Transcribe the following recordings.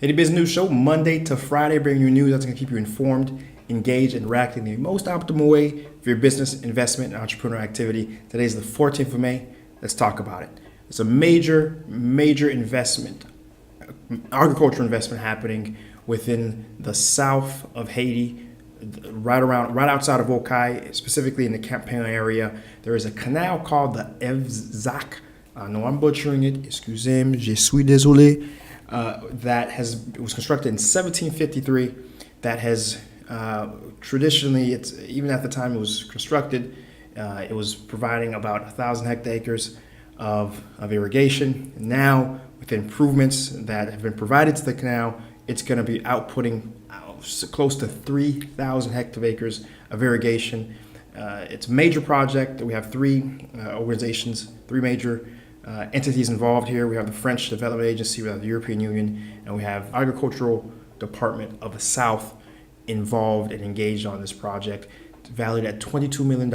Haiti Biz News Show, Monday to Friday, bringing you news that's going to keep you informed, engaged, and reacting the most optimal way for your business, investment, and entrepreneurial activity. Today is the 14th of May. Let's talk about it. It's a major investment, agricultural investment happening within the south of Haiti, right outside of Okai, specifically in the Campaign area. There is a canal called the Evzak. I know I'm butchering it. Excusez-moi, je suis désolé. It was constructed in 1753. That has traditionally, even at the time it was constructed, it was providing about 1,000 hectares of irrigation. Now, with improvements that have been provided to the canal, it's going to be outputting close to 3,000 hectares of irrigation. It's a major project. We have three organizations, three major entities involved here. We have the French Development Agency, we have the European Union, and we have Agricultural Department of the South involved and engaged on this project. It's valued at $22 million.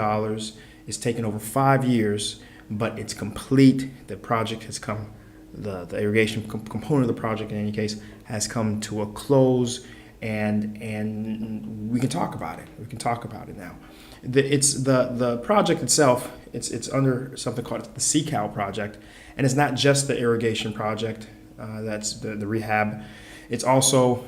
It's taken over 5 years, but it's complete. The project has come, the irrigation component of the project in any case, has come to a close, and we can talk about it. We can talk about it now. The project itself, it's under something called the Secal project, and it's not just the irrigation project. That's the rehab. It's also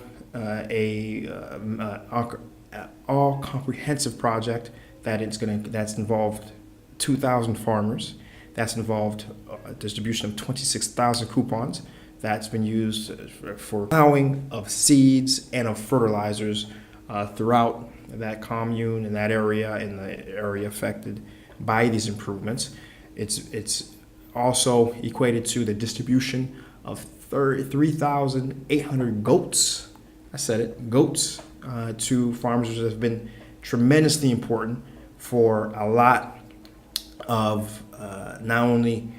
all comprehensive project that's involved 2,000 farmers. That's involved distribution of 26,000 coupons. That's been used for plowing of seeds and of fertilizers throughout that commune and that area, in the area affected by these improvements. It's also equated to the distribution of 3,800 goats. I said it, goats, to farmers, which has been tremendously important for a lot of not only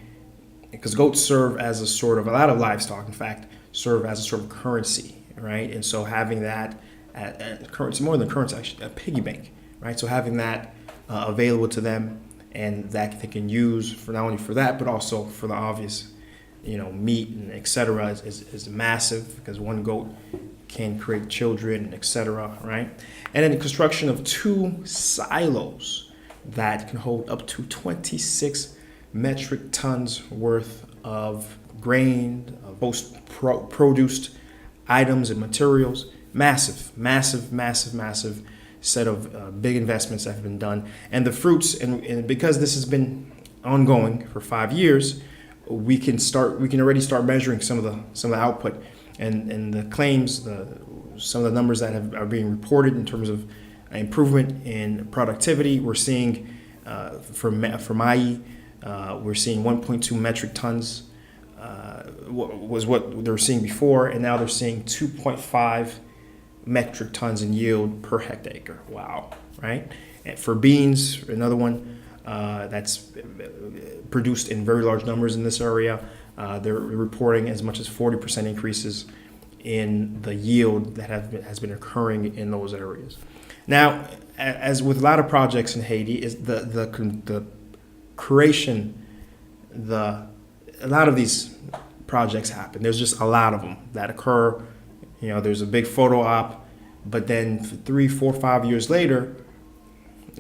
because goats serve as a lot of livestock, in fact, serve as a sort of currency, right? And so having that currency, more than currency, actually, a piggy bank, right? So having that available to them, and that they can use for not only for that, but also for the obvious, meat and etc. is massive, because one goat can create children, etc. Right? And then the construction of 2 silos that can hold up to 26 metric tons worth of grain, post-produced items and materials. Massive set of big investments that have been done. And the fruits, and because this has been ongoing for 5 years, we can already start measuring some of the output and the claims, some of the numbers that are being reported in terms of improvement in productivity. We're seeing for Mai, we're seeing 1.2 metric tons was what they were seeing before, and now they're seeing 2.5 metric tons in yield per hectare. Wow, right? And for beans, another one that's produced in very large numbers in this area, they're reporting as much as 40% increases in the yield that has been occurring in those areas. Now, as with a lot of projects in Haiti, is the creation, a lot of these projects happen. There's just a lot of them that occur. There's a big photo op, but then 3, 4, 5 years later,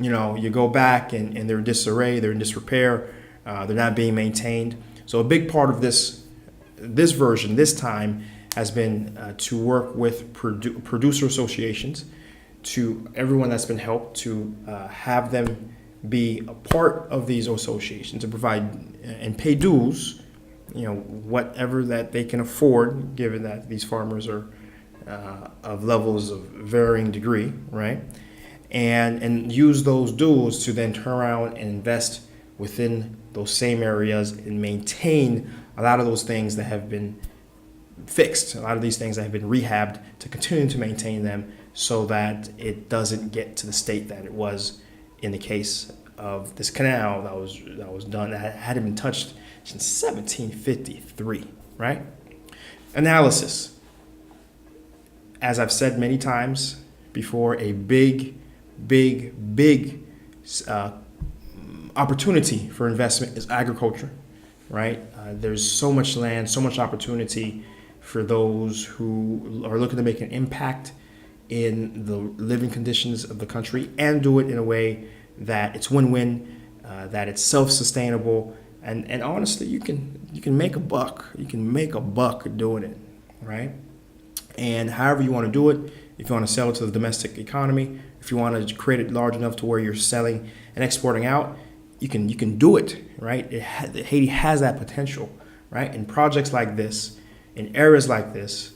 you go back and they're in disarray, they're in disrepair, they're not being maintained. So a big part of this version, this time, has been to work with producer associations, to everyone that's been helped, to have them be a part of these associations, to provide and pay dues, whatever that they can afford, given that these farmers are of levels of varying degree, right? And use those dues to then turn around and invest within those same areas and maintain a lot of those things that have been fixed, a lot of these things that have been rehabbed, to continue to maintain them so that it doesn't get to the state that it was in the case of this canal that was done, that hadn't been touched since 1753, right? Analysis. As I've said many times before, a big opportunity for investment is agriculture, right? There's so much land, so much opportunity for those who are looking to make an impact in the living conditions of the country and do it in a way that it's win-win, that it's self-sustainable, and honestly, you can make a buck. You can make a buck doing it, right? And however you want to do it, if you want to sell it to the domestic economy, if you want to create it large enough to where you're selling and exporting out, you can do it, right? Haiti has that potential, right? In projects like this, in areas like this,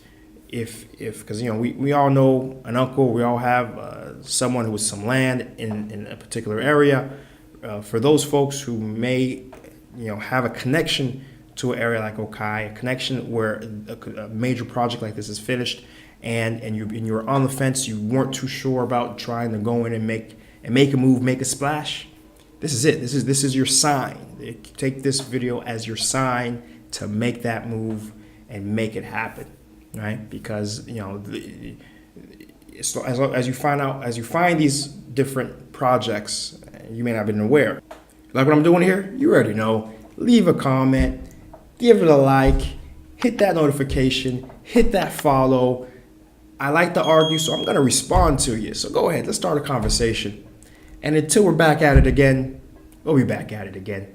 because we all know an uncle, we all have someone who has some land in a particular area. For those folks who may have a connection to an area like Okai, a connection where a major project like this is finished, and you're on the fence, you weren't too sure about trying to go in and make a move, make a splash. This is it. This is your sign. Take this video as your sign to make that move and make it happen, right? Because as you find these different projects, you may not have been aware. Like what I'm doing here, you already know. Leave a comment, give it a like, hit that notification, hit that follow. I like to argue, so I'm going to respond to you. So go ahead, let's start a conversation. And until we're back at it again, we'll be back at it again.